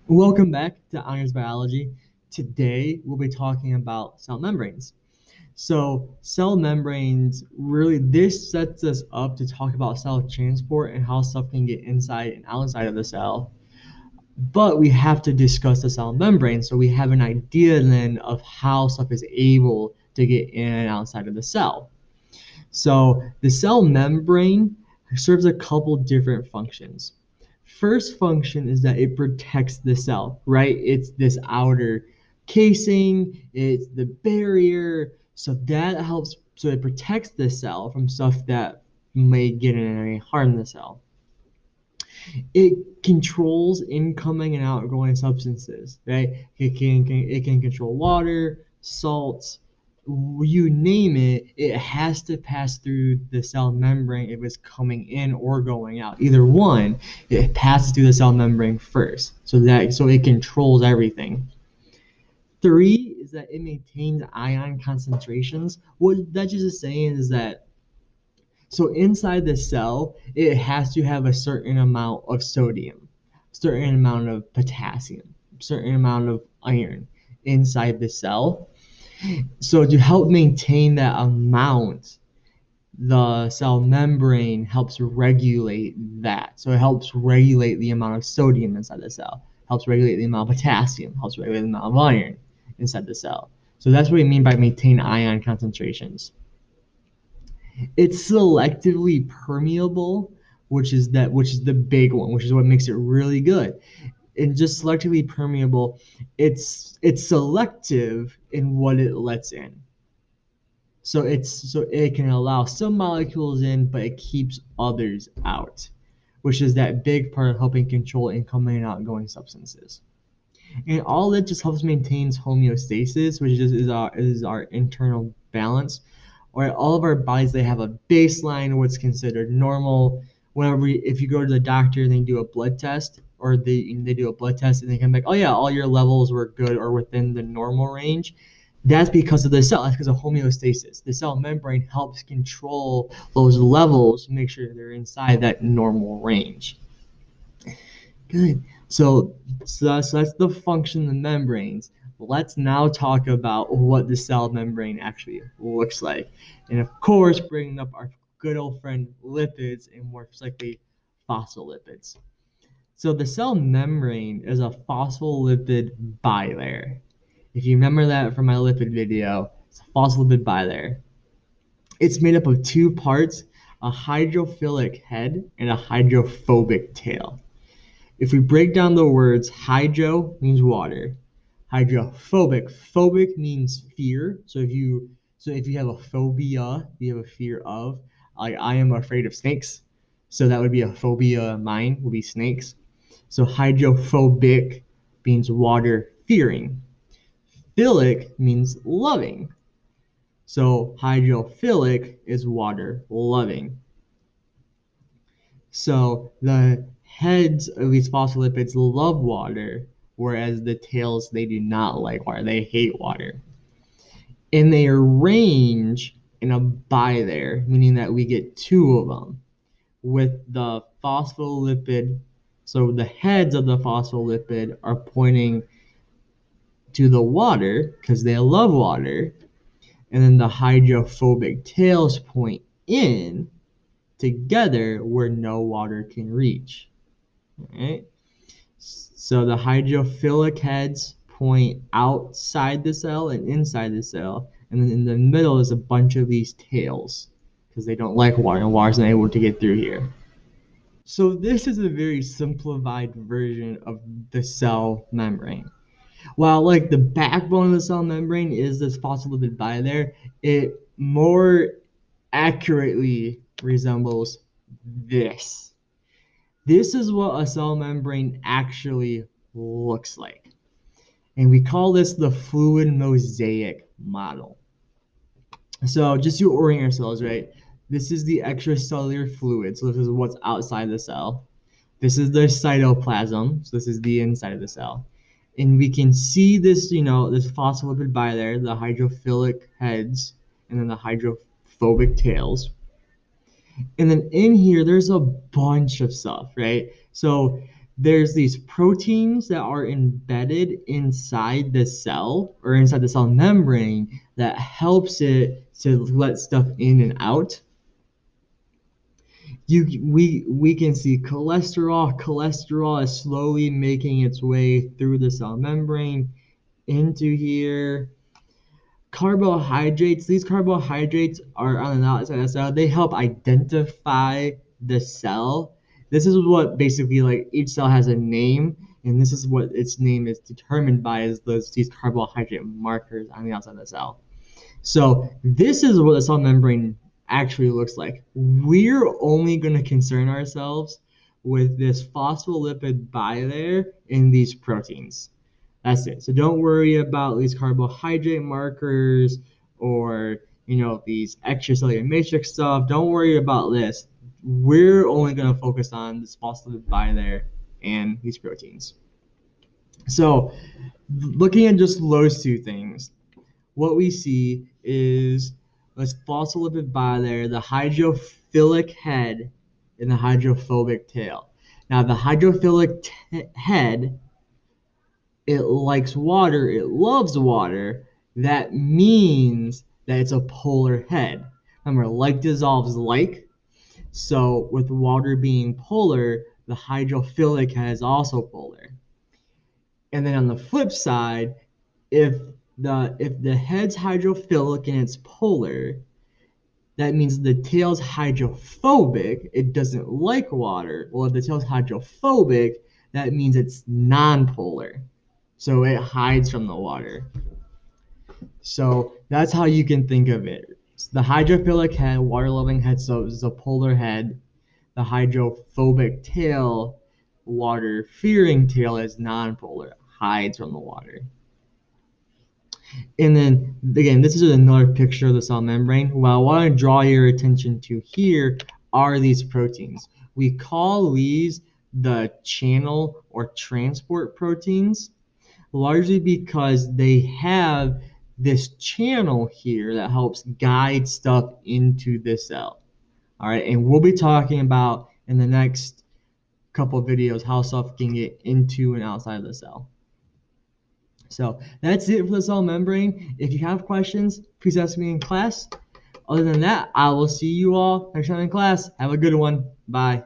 Welcome back to Honors Biology. Today we'll be talking about cell membranes. So cell membranes, really this sets us up to talk about cell transport and how stuff can get inside and outside of the cell. But we have to discuss the cell membrane so we have an idea then of how stuff is able to get in and outside of the cell. So the cell membrane serves a couple different functions. First function is that it protects the cell, right? It's this outer casing, it's the barrier, so that helps, so it protects the cell from stuff that may get in and harm the cell. It controls incoming and outgoing substances, right? It can control water, salts, you name it. It has to pass through the cell membrane if it's coming in or going out. Either one, it passes through the cell membrane first, so it controls everything. Three is that it maintains ion concentrations. What that just is saying is that so inside the cell, it has to have a certain amount of sodium, certain amount of potassium, certain amount of iron inside the cell. So to help maintain that amount, the cell membrane helps regulate that. So it helps regulate the amount of sodium inside the cell, helps regulate the amount of potassium, helps regulate the amount of iron inside the cell. So that's what we mean by maintain ion concentrations. It's selectively permeable, which is the big one, which is what makes it really good. And just selectively permeable, it's selective in what it lets in. So it can allow some molecules in, but it keeps others out, which is that big part of helping control incoming and outgoing substances. And all that just helps maintains homeostasis, which is our internal balance. Or all of our bodies, they have a baseline, what's considered normal. If you go to the doctor and they do a blood test, or they do a blood test and they come back, oh yeah, all your levels were good or within the normal range. That's because of the cell. That's because of homeostasis. The cell membrane helps control those levels, make sure they're inside that normal range. Good. So that's the function of the membranes. Let's now talk about what the cell membrane actually looks like. And of course, bringing up our good old friend lipids, and more specifically, phospholipids. So the cell membrane is a phospholipid bilayer. If you remember that from my lipid video, it's a phospholipid bilayer. It's made up of two parts, a hydrophilic head and a hydrophobic tail. If we break down the words, hydro means water, hydrophobic, phobic means fear. So if you have a phobia, you have a fear of, like I am afraid of snakes. So that would be a phobia of mine, would be snakes. So hydrophobic means water fearing. Philic means loving. So hydrophilic is water loving. So the heads of these phospholipids love water, whereas the tails, they do not like water. They hate water. And they arrange in a bilayer, meaning that we get two of them with the phospholipid. So the heads of the phospholipid are pointing to the water because they love water. And then the hydrophobic tails point in together where no water can reach. Right? So the hydrophilic heads point outside the cell and inside the cell, and then in the middle is a bunch of these tails because they don't like water and water's not able to get through here. So this is a very simplified version of the cell membrane. While like the backbone of the cell membrane is this phospholipid bilayer, it more accurately resembles this. This is what a cell membrane actually looks like. And we call this the fluid mosaic model. So just to orient ourselves, right? This is the extracellular fluid. So this is what's outside the cell. This is the cytoplasm. So this is the inside of the cell. And we can see this, this phospholipid bilayer, the hydrophilic heads, and then the hydrophobic tails. And then in here, there's a bunch of stuff, right? So there's these proteins that are embedded inside the cell or inside the cell membrane that helps it to let stuff in and out. We can see cholesterol is slowly making its way through the cell membrane into here. Carbohydrates, these carbohydrates are on the outside of the cell. They help identify the cell. This is what basically, like, each cell has a name, and this is what its name is determined by, is these carbohydrate markers on the outside of the cell. So this is what the cell membrane actually looks like. We're only going to concern ourselves with this phospholipid bilayer in these proteins. That's it. So don't worry about these carbohydrate markers or, these extracellular matrix stuff. Don't worry about this. We're only going to focus on this phospholipid bilayer and these proteins. So looking at just those two things, what we see is this phospholipid bilayer, the hydrophilic head, and the hydrophobic tail. Now, the hydrophilic head, it likes water, it loves water. That means that it's a polar head. Remember, like dissolves like. So with water being polar, the hydrophilic head is also polar. And then on the flip side, if the head's hydrophilic and it's polar, that means the tail's hydrophobic. It doesn't like water. Well, if the tail's hydrophobic, that means it's nonpolar. So it hides from the water. So that's how you can think of it. So the hydrophilic head, water-loving head, so is a polar head. The hydrophobic tail, water-fearing tail, is nonpolar, hides from the water. And then again, this is another picture of the cell membrane. What I want to draw your attention to here are these proteins. We call these the channel or transport proteins, largely because they have this channel here that helps guide stuff into the cell. All right, and we'll be talking about in the next couple of videos how stuff can get into and outside of the cell. So that's it for the cell membrane. If you have questions, please ask me in class. Other than that, I will see you all next time in class. Have a good one. Bye.